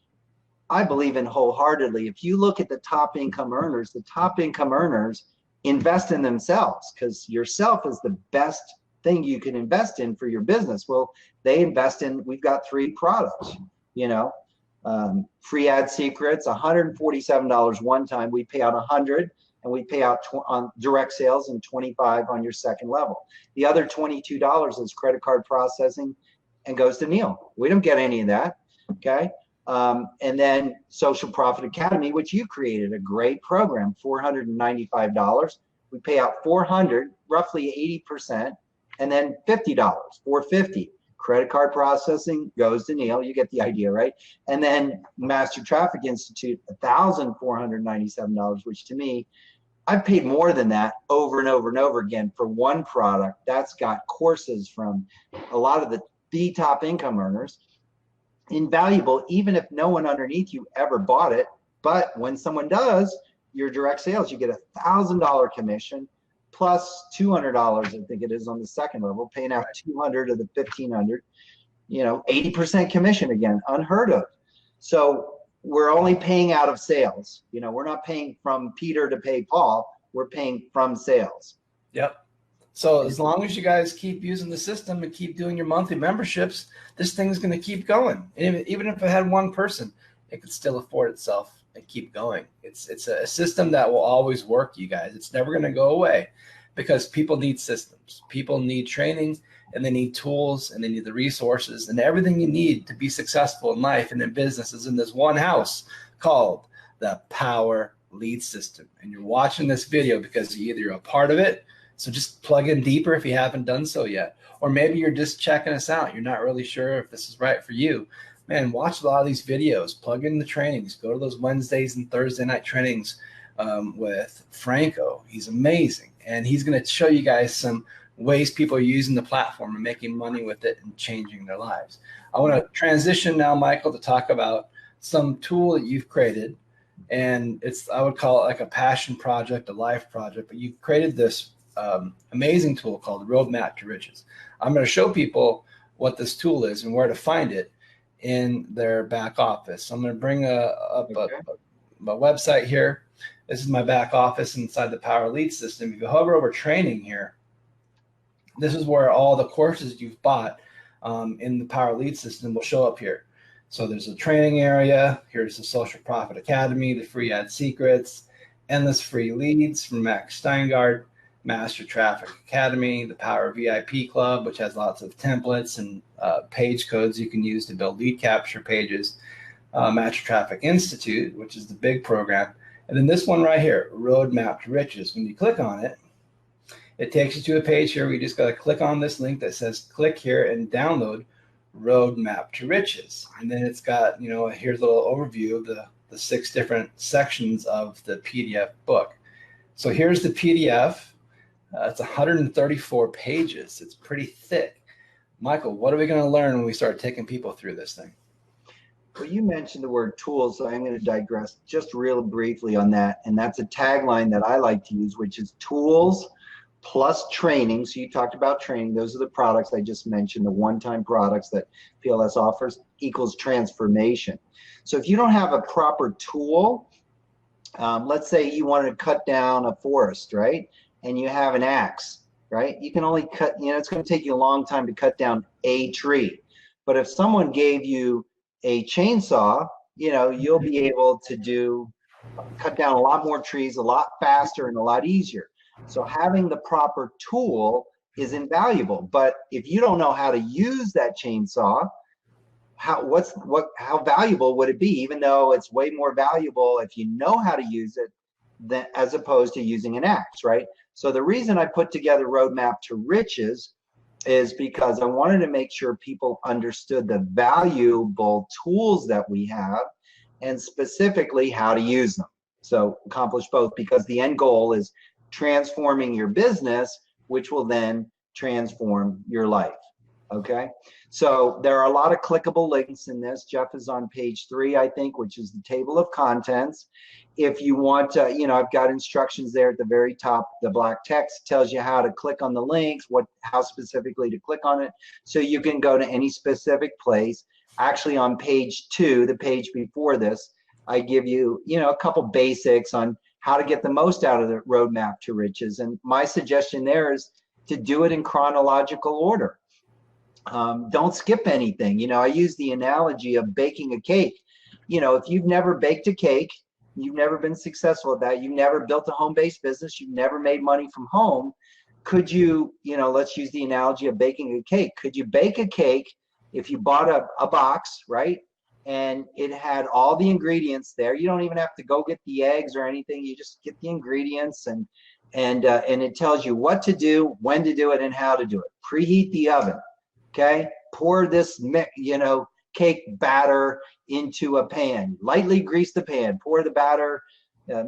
I believe in wholeheartedly. If you look at the top income earners invest in themselves, because yourself is the best thing you can invest in for your business. Well, they invest in, we've got 3 products, free ad secrets, $147 one time. We pay out $100, and we pay out on direct sales, and $25 on your second level. The other $22 is credit card processing and goes to Neil. We don't get any of that. Okay. And then Social Profit Academy, which you created, a great program, $495. We pay out $400, roughly 80%, and then $50, $450. Credit card processing goes to Neil. You get the idea, right? And then Master Traffic Institute, $1,497, which to me, I've paid more than that over and over and over again for one product that's got courses from a lot of the top income earners. Invaluable, even if no one underneath you ever bought it. But when someone does, your direct sales, you get $1,000 commission plus $200, I think it is, on the second level, paying out $200 of the $1,500. 80% commission, again, unheard of. So we're only paying out of sales. We're not paying from Peter to pay Paul. We're paying from sales. Yep. So as long as you guys keep using the system and keep doing your monthly memberships, this thing's going to keep going. And even if it had one person, it could still afford itself and keep going. It's a system that will always work, you guys. It's never going to go away because people need systems. People need training, and they need tools, and they need the resources, and everything you need to be successful in life and in business is in this one house called the Power Lead System. And you're watching this video because either you're a part of it, so just plug in deeper if you haven't done so yet. Or maybe you're just checking us out. You're not really sure if this is right for you. Man, watch a lot of these videos. Plug in the trainings. Go to those Wednesdays and Thursday night trainings with Franco. He's amazing. And he's going to show you guys some ways people are using the platform and making money with it and changing their lives. I want to transition now, Michael, to talk about some tool that you've created. And I would call it like a passion project, a life project. But you've created this amazing tool called Roadmap to Riches. I'm going to show people what this tool is and where to find it in their back office. So I'm going to bring up a website here. This is my back office inside the Power Lead System. If you hover over training here, this is where all the courses you've bought in the Power Lead System will show up here. So there's a training area. Here's the Social Profit Academy, the free ad secrets, endless free leads from Max Steingart, Master Traffic Academy, the Power VIP Club, which has lots of templates and page codes you can use to build lead capture pages, Master Traffic Institute, which is the big program, and then this one right here, Roadmap to Riches. When you click on it, it takes you to a page here where you just got to click on this link that says click here and download Roadmap to Riches. And then it's got, here's a little overview of the 6 different sections of the PDF book. So here's the PDF. It's 134 pages. It's pretty thick. Michael, what are we going to learn when we start taking people through this thing? Well, you mentioned the word tools, so I'm going to digress just real briefly on that. And that's a tagline that I like to use, which is tools plus training. So you talked about training. Those are the products I just mentioned, the one-time products that PLS offers, equals transformation. So if you don't have a proper tool, let's say you wanted to cut down a forest, right? And you have an axe, right? You can only cut, it's going to take you a long time to cut down a tree. But if someone gave you a chainsaw, you'll be able to cut down a lot more trees a lot faster and a lot easier. So having the proper tool is invaluable. But if you don't know how to use that chainsaw, how valuable would it be? Even though it's way more valuable if you know how to use it as opposed to using an axe, right? So the reason I put together Roadmap to Riches is because I wanted to make sure people understood the valuable tools that we have and specifically how to use them. So accomplish both, because the end goal is transforming your business, which will then transform your life. Okay, so there are a lot of clickable links in this. Jeff is on page 3, I think, which is the table of contents. If you want to, I've got instructions there at the very top. The black text tells you how to click on the links, how specifically to click on it, so you can go to any specific place. Actually, on page 2, the page before this, I give you, a couple basics on how to get the most out of the Roadmap to Riches. And my suggestion there is to do it in chronological order. Don't skip anything. I use the analogy of baking a cake. If you've never baked a cake, you've never been successful at that, you've never built a home-based business, you've never made money from home, could you, let's use the analogy of baking a cake. Could you bake a cake if you bought a box, right? and it had all the ingredients there. You don't even have to go get the eggs or anything. You just get the ingredients, and it tells you what to do, when to do it, and how to do it. Preheat the oven. Okay, pour this cake batter into a pan. Lightly grease the pan. Pour the batter.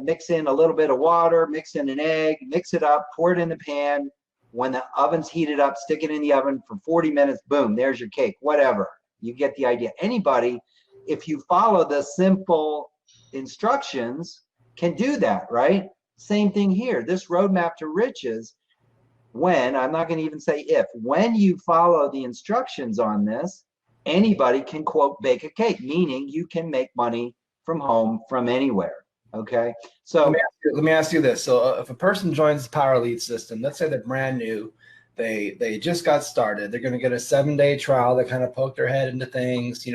Mix in a little bit of water. Mix in an egg. Mix it up. Pour it in the pan. When the oven's heated up, stick it in the oven for 40 minutes. Boom, there's your cake. Whatever. You get the idea. Anybody, if you follow the simple instructions, can do that, right? Same thing here. This roadmap to riches, I'm not going to even say if, when you follow the instructions on this, anybody can, quote, bake a cake, meaning you can make money from home, from anywhere. Okay. So let me ask you this. So if a person joins the Power Lead system, let's say they're brand new, they just got started, they're going to get a 7-day trial. They kind of poke their head into things,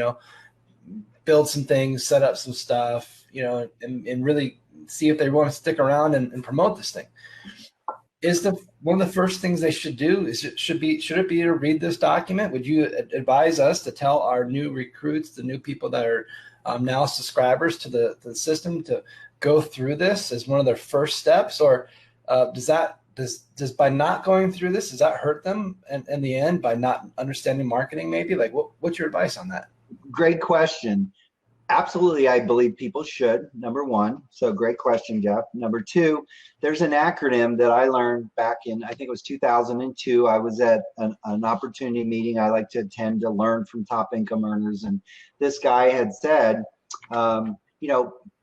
build some things, set up some stuff, and really see if they want to stick around and promote this thing. Is one of the first things they should do should it be to read this document? Would you advise us to tell our new recruits, the new people that are now subscribers to the system, to go through this as one of their first steps, or does by not going through this, does that hurt them in the end by not understanding marketing? Maybe, like, what's your advice on that? Great question. Absolutely, I believe people should, number one. So great question, Jeff. Number two, there's an acronym that I learned back in, I think it was 2002. I was at an opportunity meeting I like to attend to learn from top income earners. And this guy had said,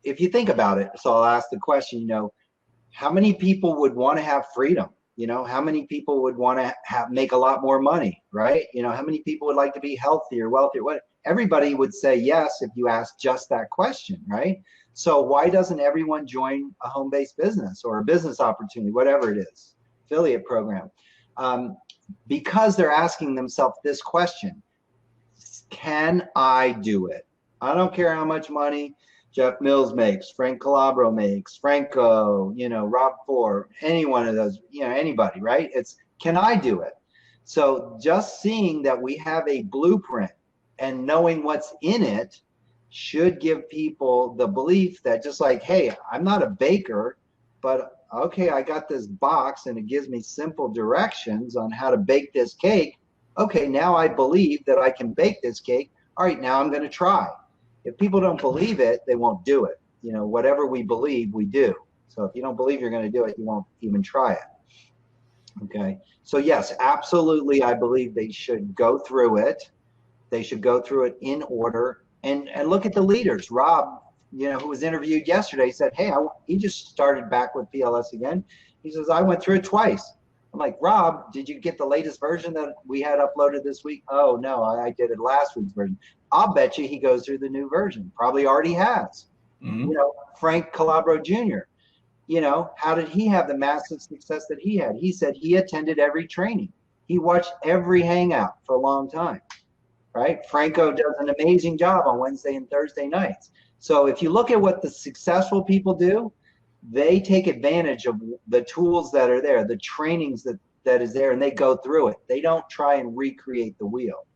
if you think about it, so I'll ask the question, how many people would want to have freedom? How many people would want to make a lot more money, right? How many people would like to be healthier, wealthier? Everybody would say yes if you ask just that question, right? So why doesn't everyone join a home-based business or a business opportunity, whatever it is, affiliate program? Because they're asking themselves this question: can I do it? I don't care how much money Jeff Mills makes, Frank Calabro makes, Franco, Rob Ford, any one of those, anybody, right? It's, can I do it? So just seeing that we have a blueprint and knowing what's in it should give people the belief that, just like, hey, I'm not a baker, but okay, I got this box and it gives me simple directions on how to bake this cake. Okay, now I believe that I can bake this cake. All right, now I'm going to try. If people don't believe it, they won't do it. Whatever we believe, we do. So if you don't believe you're going to do it, you won't even try it. Okay. So yes, absolutely, I believe they should go through it. They should go through it in order and look at the leaders. Rob, who was interviewed yesterday, said, hey, he just started back with PLS again. He says, I went through it twice. I'm like, Rob, did you get the latest version that we had uploaded this week? Oh, no, I did it last week's version. I'll bet you he goes through the new version. Probably already has. Mm-hmm. Frank Calabro Jr., how did he have the massive success that he had? He said he attended every training. He watched every hangout for a long time, right? Franco does an amazing job on Wednesday and Thursday nights. So if you look at what the successful people do, they take advantage of the tools that are there, the trainings that is there, and they go through it. They don't try and recreate the wheel.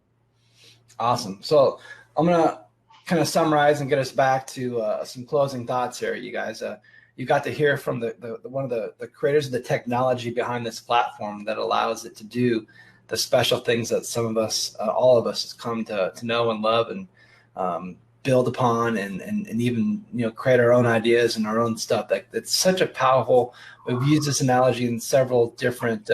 Awesome. So I'm going to kind of summarize and get us back to some closing thoughts here, you guys. You got to hear from one of the creators of the technology behind this platform that allows it to do the special things that some of us, all of us, has come to know and love and build upon and even create our own ideas and our own stuff. It's such a powerful. We've used this analogy in several different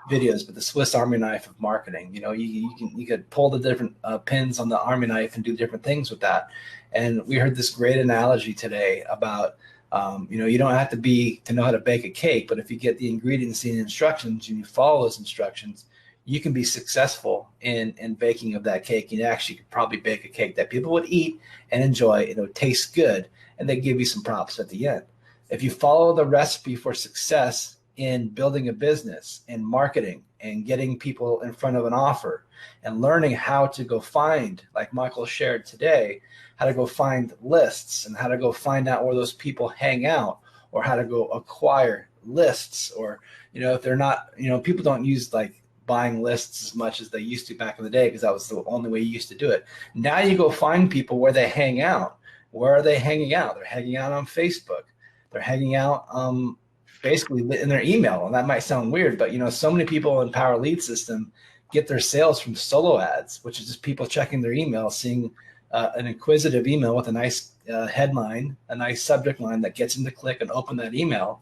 videos, but the Swiss Army knife of marketing. You could pull the different pins on the Army knife and do different things with that. And we heard this great analogy today about you don't have to know how to bake a cake, but if you get the ingredients and the instructions and you follow those instructions, you can be successful in baking of that cake. You actually could probably bake a cake that people would eat and enjoy. It would taste good, and they give you some props at the end. If you follow the recipe for success in building a business and marketing and getting people in front of an offer and learning how to go find, like Michael shared today, how to go find lists and how to go find out where those people hang out, or how to go acquire lists, or if they're not, people don't use like buying lists as much as they used to back in the day, because that was the only way you used to do it. Now you go find people where they hang out. Where are they hanging out? They're hanging out on Facebook. They're hanging out basically in their email. And that might sound weird, but so many people in Power Lead System get their sales from solo ads, which is just people checking their email, seeing an inquisitive email with a nice headline, a nice subject line that gets them to click and open that email.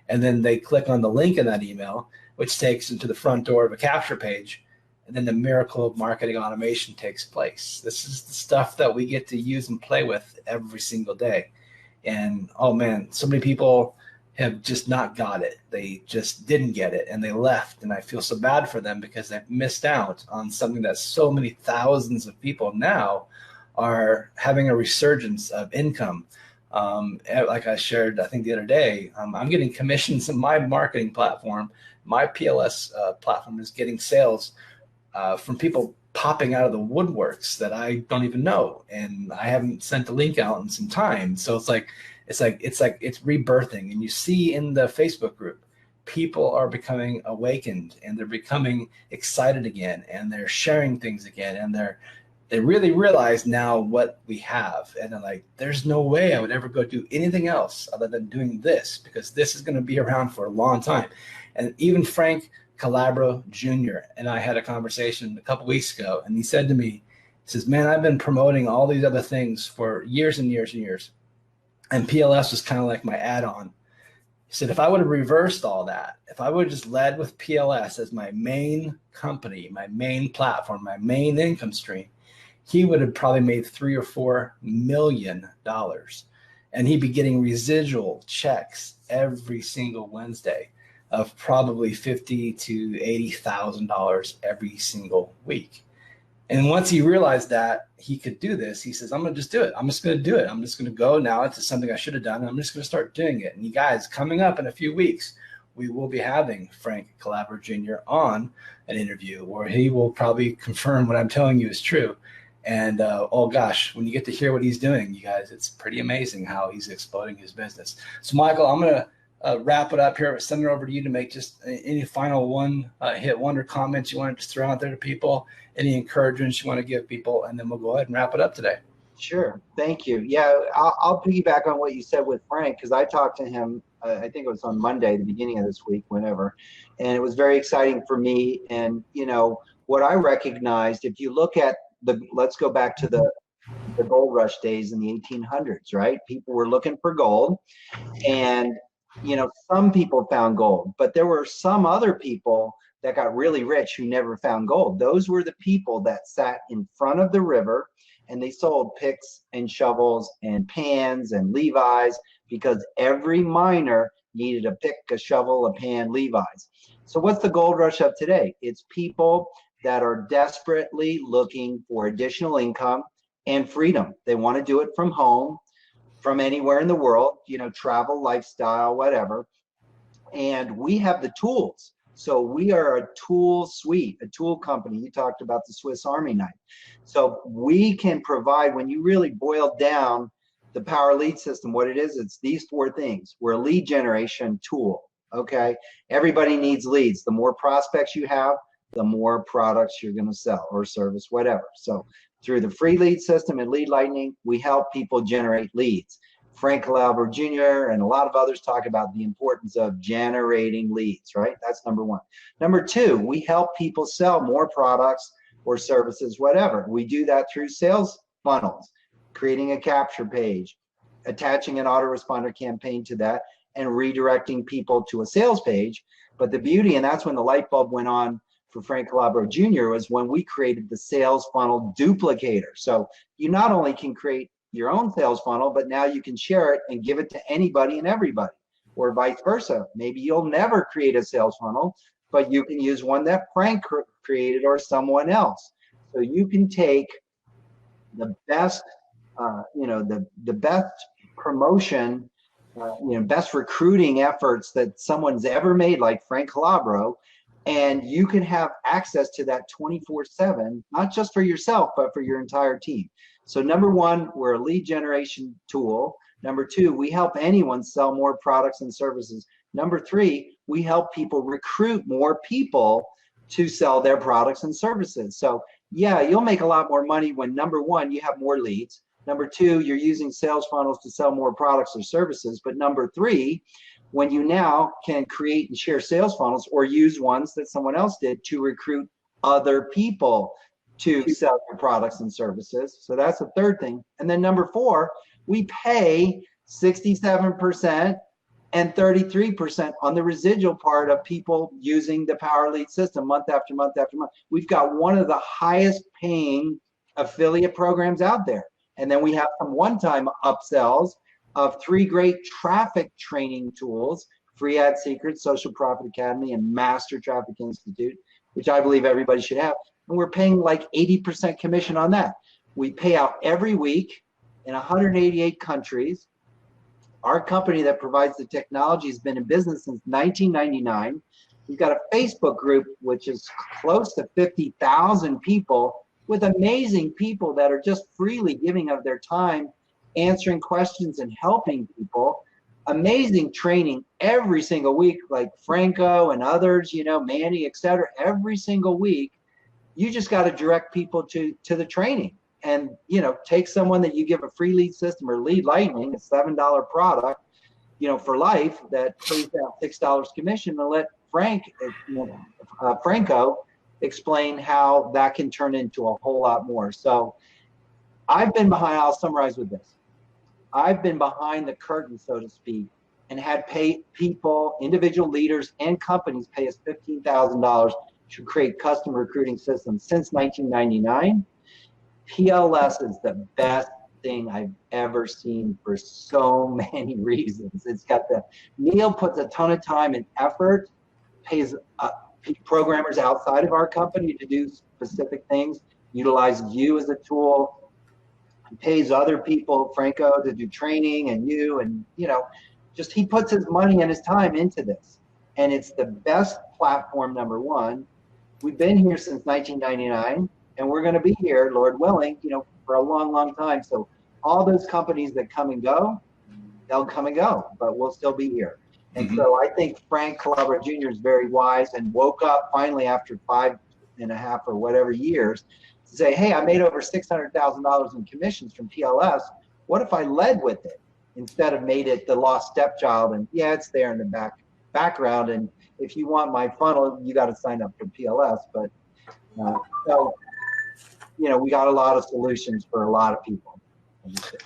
And then they click on the link in that email, which takes them to the front door of a capture page. And then the miracle of marketing automation takes place. This is the stuff that we get to use and play with every single day. And oh man, so many people have just not got it. They just didn't get it and they left. And I feel so bad for them because they've missed out on something that so many thousands of people now are having a resurgence of income. Like I shared, I think the other day, I'm getting commissions in my marketing platform. My PLS platform is getting sales from people popping out of the woodworks that I don't even know, and I haven't sent the link out in some time. So it's rebirthing, and you see in the Facebook group, people are becoming awakened and they're becoming excited again, and they're sharing things again, and they really realize now what we have, and they're like, there's no way I would ever go do anything else other than doing this, because this is going to be around for a long time. And even Frank Calabro Jr. and I had a conversation a couple weeks ago, and he said to me, he says, man, I've been promoting all these other things for years and years and years, and PLS was kind of like my add-on. He said, if I would have reversed all that, if I would have just led with PLS as my main company, my main platform, my main income stream, he would have probably made $3 or $4 million, and he'd be getting residual checks every single Wednesday of probably $50,000 to $80,000 every single week. And once he realized that he could do this, he says, I'm going to just do it. I'm just going to do it. I'm just going to go now into something I should have done. And I'm just going to start doing it. And you guys, coming up in a few weeks, we will be having Frank Calabro Jr. on an interview where he will probably confirm what I'm telling you is true. And oh gosh, when you get to hear what he's doing, you guys, it's pretty amazing how he's exploding his business. So Michael, I'm going to wrap it up here. Send it over to you to make just any final hit wonder comments you want to just throw out there to people, any encouragements you want to give people, and then we'll go ahead and wrap it up today. Sure. Thank you. Yeah, I'll piggyback on what you said with Frank, because I talked to him, I think it was on Monday, the beginning of this week, whenever, and it was very exciting for me. And, what I recognized, if you look at let's go back to the gold rush days in the 1800s, right? People were looking for gold, and some people found gold, but there were some other people that got really rich who never found gold. Those were the people that sat in front of the river and they sold picks and shovels and pans and Levi's, because every miner needed a pick, a shovel, a pan, Levi's. So what's the gold rush of today? It's people that are desperately looking for additional income and freedom. They want to do it from home, from anywhere in the world, travel, lifestyle, whatever. And we have the tools. So we are a tool suite, a tool company. You talked about the Swiss Army knife. So we can provide, when you really boil down the Power Lead System, what it is, it's these four things. We're a lead generation tool, okay? Everybody needs leads. The more prospects you have, the more products you're going to sell or service, whatever. So through the free lead system and Lead Lightning, we help people generate leads. Frank Calabro Jr. and a lot of others talk about the importance of generating leads, right? That's number one. Number two, we help people sell more products or services, whatever. We do that through sales funnels, creating a capture page, attaching an autoresponder campaign to that, and redirecting people to a sales page. But the beauty, and that's when the light bulb went on for Frank Calabro Jr., was when we created the sales funnel duplicator. So you not only can create your own sales funnel, but now you can share it and give it to anybody and everybody, or vice versa. Maybe you'll never create a sales funnel, but you can use one that Frank created or someone else. So you can take the best, the best promotion, best recruiting efforts that someone's ever made, like Frank Calabro, and you can have access to that 24/7, not just for yourself, but for your entire team. So number one, we're a lead generation tool. Number two, we help anyone sell more products and services. Number three, we help people recruit more people to sell their products and services. So yeah, you'll make a lot more money when, number one, you have more leads. Number two, you're using sales funnels to sell more products or services. But number three, when you now can create and share sales funnels or use ones that someone else did to recruit other people to sell your products and services. So that's the third thing. And then number four, we pay 67% and 33% on the residual part of people using the Power Lead system month after month after month. We've got one of the highest paying affiliate programs out there. And then we have some one-time upsells of 3 great traffic training tools: Free Ad Secrets, Social Profit Academy, and Master Traffic Institute, which I believe everybody should have. And we're paying like 80% commission on that. We pay out every week in 188 countries. Our company that provides the technology has been in business since 1999. We've got a Facebook group, which is close to 50,000 people, with amazing people that are just freely giving of their time, answering questions and helping people. Amazing training every single week, like Franco and others, you know, Manny, etc. Every single week, you just got to direct people to the training. And, you know, take someone that you give a free lead system or Lead Lightning, a $7 product, you know, for life, that pays out $6 commission, and let Franco explain how that can turn into a whole lot more. So I've been behind, I'll summarize with this. I've been behind the curtain, so to speak, and had people, individual leaders and companies pay us $15,000 to create custom recruiting systems since 1999. PLS is the best thing I've ever seen for so many reasons. It's got Neil puts a ton of time and effort, pays programmers outside of our company to do specific things, utilizes you as a tool, pays other people, Franco, to do training, and you, and, you know, just he puts his money and his time into this. And it's the best platform, number one. We've been here since 1999. And we're going to be here, Lord willing, you know, for a long, long time. So all those companies that come and go, they'll come and go, but we'll still be here. And so I think Frank Calabro Jr. is very wise and woke up finally after 5.5 or whatever years to say, hey, I made over $600,000 in commissions from PLS. What if I led with it instead of made it the lost stepchild? And yeah, it's there in the background. And if you want my funnel, you got to sign up for PLS. But so, you know, we got a lot of solutions for a lot of people.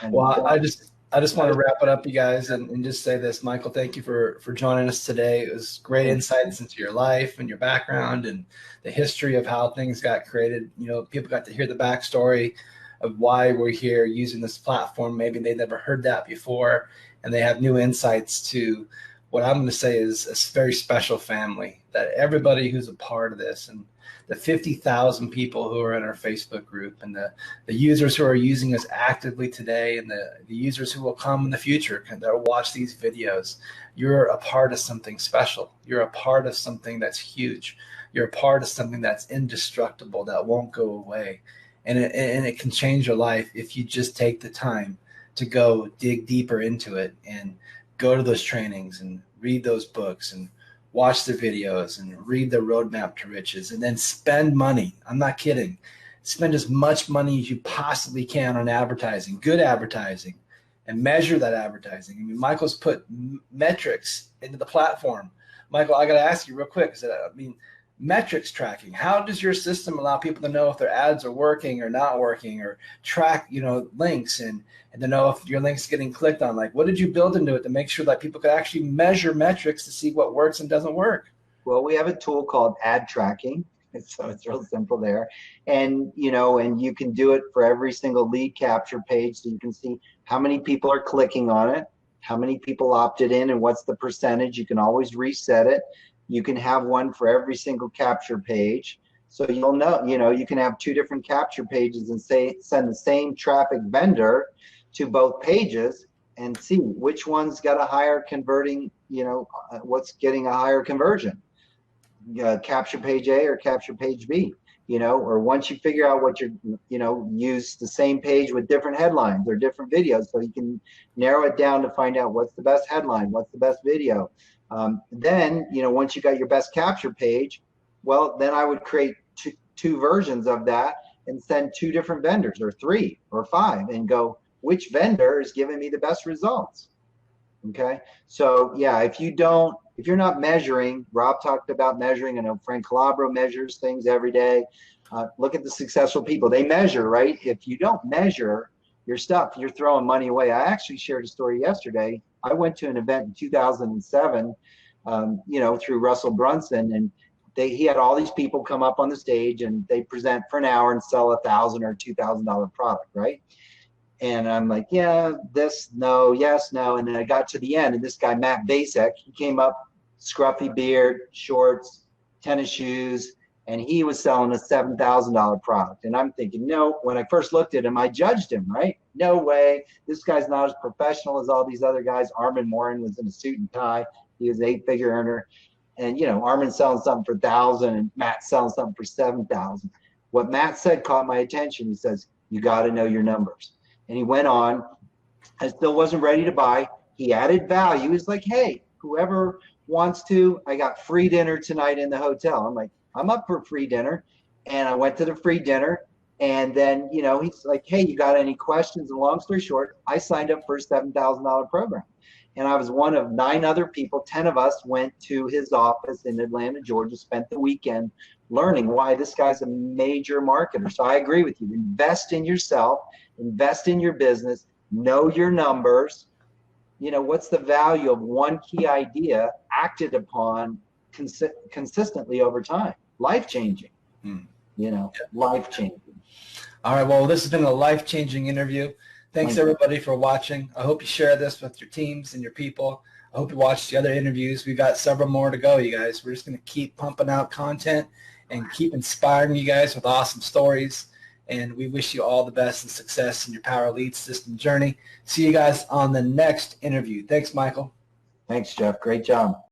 Well, I just want to wrap it up, you guys, and just say this. Michael, thank you for joining us today. It was great insights into your life and your background and the history of how things got created. You know, people got to hear the backstory of why we're here using this platform. Maybe they never heard that before, and they have new insights to what I'm going to say is a very special family, that everybody who's a part of this, and the 50,000 people who are in our Facebook group, and the users who are using us actively today, and the users who will come in the future that will watch these videos. You're a part of something special. You're a part of something that's huge. You're a part of something that's indestructible, that won't go away. And it can change your life if you just take the time to go dig deeper into it and go to those trainings and read those books and watch the videos and read the Roadmap to Riches, and then spend money. I'm not kidding. Spend as much money as you possibly can on advertising, good advertising, and measure that advertising. I mean, Michael's put metrics into the platform. Michael, I got to ask you real quick. Metrics tracking. How does your system allow people to know if their ads are working or not working, or track, you know, links and to know if your link's getting clicked on? Like, what did you build into it to make sure that people could actually measure metrics to see what works and doesn't work? Well, we have a tool called ad tracking. So it's real simple there. And, you know, and you can do it for every single lead capture page. So you can see how many people are clicking on it, how many people opted in, and what's the percentage. You can always reset it. You can have one for every single capture page. So you'll know, you know, you can have 2 different capture pages and send the same traffic vendor to both pages and see which one's got a higher converting, you know, what's getting a higher conversion. Capture page A or capture page B, you know, or once you figure out what you're, you know, use the same page with different headlines or different videos, so you can narrow it down to find out what's the best headline, what's the best video. Then, you know, once you got your best capture page, Well, then I would create two versions of that and send 2 different vendors or 3 or 5 and go, which vendor is giving me the best results? Okay. So yeah, if you're not measuring, Rob talked about measuring. I know Frank Calabro measures things every day. Look at the successful people. They measure, right? If you don't measure your stuff, you're throwing money away. I actually shared a story yesterday. I went to an event in 2007, through Russell Brunson, and he had all these people come up on the stage and they present for an hour and sell $1,000 or $2,000 product, right? And I'm like, yeah, this, no, yes, no. And then I got to the end, and this guy, Matt Basek, he came up, scruffy beard, shorts, tennis shoes, and he was selling a $7,000 product. And I'm thinking, no, when I first looked at him, I judged him, right? No way. This guy's not as professional as all these other guys. Armin Morin was in a suit and tie. He was an 8-figure earner. And, Armin's selling something for $1,000 and Matt's selling something for $7,000. What Matt said caught my attention. He says, you got to know your numbers. And he went on. I still wasn't ready to buy. He added value. He's like, hey, whoever wants to, I got free dinner tonight in the hotel. I'm like, I'm up for free dinner. And I went to the free dinner. And then, he's like, hey, you got any questions? And long story short, I signed up for a $7,000 program. And I was one of 9 other people. 10 of us went to his office in Atlanta, Georgia, spent the weekend learning why this guy's a major marketer. So I agree with you. Invest in yourself, invest in your business, know your numbers. What's the value of one key idea acted upon consistently over time? Life-changing, life-changing. All right. Well, this has been a life-changing interview. Thanks everybody for watching. I hope you share this with your teams and your people. I hope you watch the other interviews. We've got several more to go, you guys. We're just going to keep pumping out content and keep inspiring you guys with awesome stories. And we wish you all the best and success in your Power Lead System journey. See you guys on the next interview. Thanks, Michael. Thanks, Jeff. Great job.